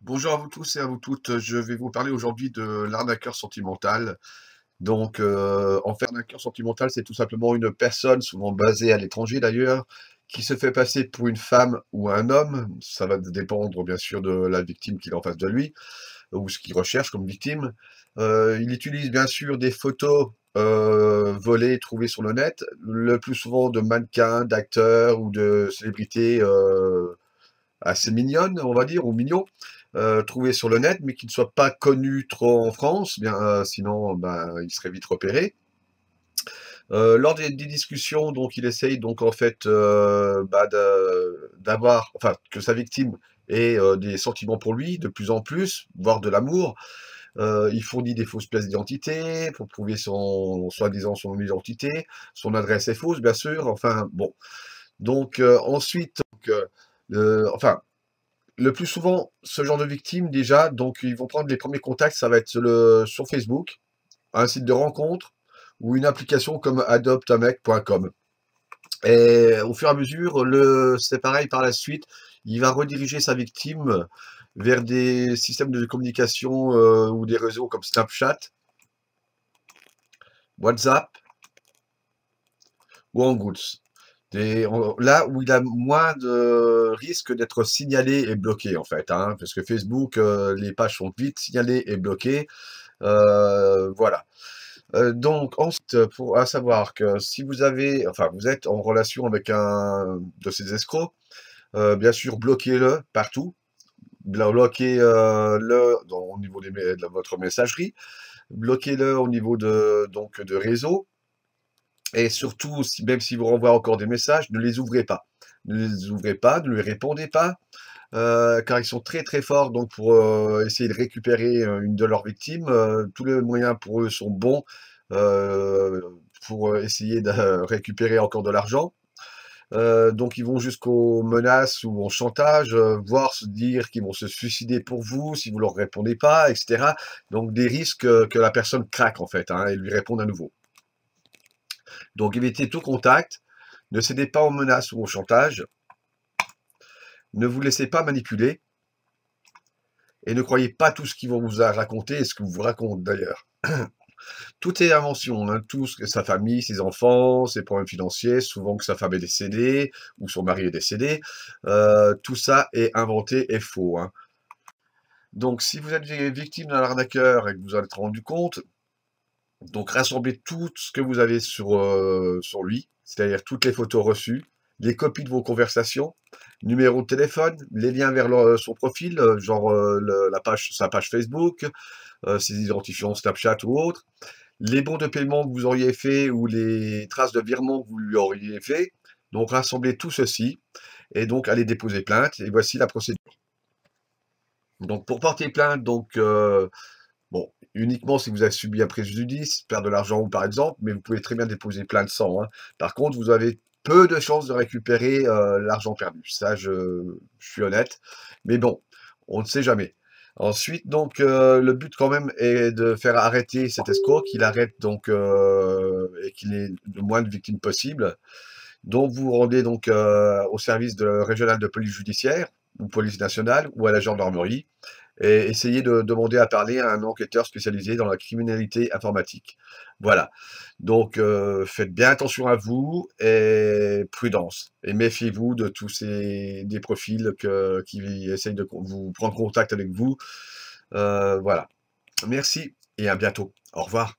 Bonjour à vous tous et à vous toutes. Je vais vous parler aujourd'hui de l'arnaqueur sentimental. En fait, l'arnaqueur sentimental, c'est tout simplement une personne, souvent basée à l'étranger d'ailleurs, qui se fait passer pour une femme ou un homme. Ça va dépendre bien sûr de la victime qu'il a en face de lui, ou ce qu'il recherche comme victime. Il utilise bien sûr des photos volées, trouvées sur le net, le plus souvent de mannequins, d'acteurs ou de célébrités assez mignonne, on va dire, ou mignon, trouvé sur le net, mais qui ne soit pas connu trop en France, bien, sinon, ben, il serait vite repéré. Lors des discussions, donc il essaye donc en fait, bah, d'avoir enfin, que sa victime ait, des sentiments pour lui de plus en plus, voire de l'amour. Il fournit des fausses pièces d'identité pour prouver son soi-disant son identité. Son adresse est fausse, bien sûr, enfin bon. Ensuite, enfin, le plus souvent, ce genre de victimes, déjà, donc ils vont prendre les premiers contacts, ça va être sur Facebook, un site de rencontre ou une application comme adoptamec.com. Et au fur et à mesure, c'est pareil par la suite, il va rediriger sa victime vers des systèmes de communication ou des réseaux comme Snapchat, WhatsApp ou Hangouts. Là où il a moins de risques d'être signalé et bloqué en fait, hein, parce que Facebook, les pages sont vite signalées et bloquées, voilà. Donc ensuite, à savoir que si vous avez enfin vous êtes en relation avec un de ces escrocs, bien sûr bloquez-le partout, bloquez, le au niveau de votre messagerie, bloquez-le au niveau de réseaux. Et surtout, même si vous renvoie encore des messages, ne les ouvrez pas. Ne les ouvrez pas, ne lui répondez pas, car ils sont très, très forts donc pour, essayer de récupérer, une de leurs victimes. Tous les moyens pour eux sont bons, heu, pour, essayer de récupérer encore de l'argent. Donc ils vont jusqu'aux menaces ou au chantage, voire se dire qu'ils vont se suicider pour vous si vous leur répondez pas et cetera. Donc des risques, que la personne craque en fait, hein, et lui réponde à nouveau. Donc évitez tout contact, ne cédez pas aux menaces ou au chantage, ne vous laissez pas manipuler et ne croyez pas tout ce qu'ils vont vous raconter et ce qu'ils vous racontent d'ailleurs. Tout est invention, hein, tout ce que sa famille, ses enfants, ses problèmes financiers, souvent que sa femme est décédée ou son mari est décédé, tout ça est inventé et faux, hein. Donc si vous êtes victime d'un arnaqueur et que vous en êtes rendu compte, donc rassemblez tout ce que vous avez sur lui, c'est-à-dire toutes les photos reçues, les copies de vos conversations, numéro de téléphone, les liens vers son profil, genre, sa page Facebook, ses identifiants Snapchat ou autres, les bons de paiement que vous auriez fait ou les traces de virement que vous lui auriez fait. Donc rassemblez tout ceci et donc allez déposer plainte et voici la procédure. Donc pour porter plainte, bon, uniquement si vous avez subi un préjudice, perte de l'argent ou par exemple, mais vous pouvez très bien déposer plainte sans, hein. Par contre, vous avez peu de chances de récupérer, l'argent perdu. Ça, je suis honnête, mais bon, on ne sait jamais. Ensuite le but quand même est de faire arrêter cet escroc, qu'il arrête et qu'il ait le moins de victimes possible. Donc vous vous rendez au service régional de police judiciaire, ou police nationale, ou à la gendarmerie et essayez de demander à parler à un enquêteur spécialisé dans la criminalité informatique. Voilà. Faites bien attention à vous et prudence et méfiez-vous de tous ces des profils qui essayent de vous prendre contact avec vous. Voilà. Merci et à bientôt. Au revoir.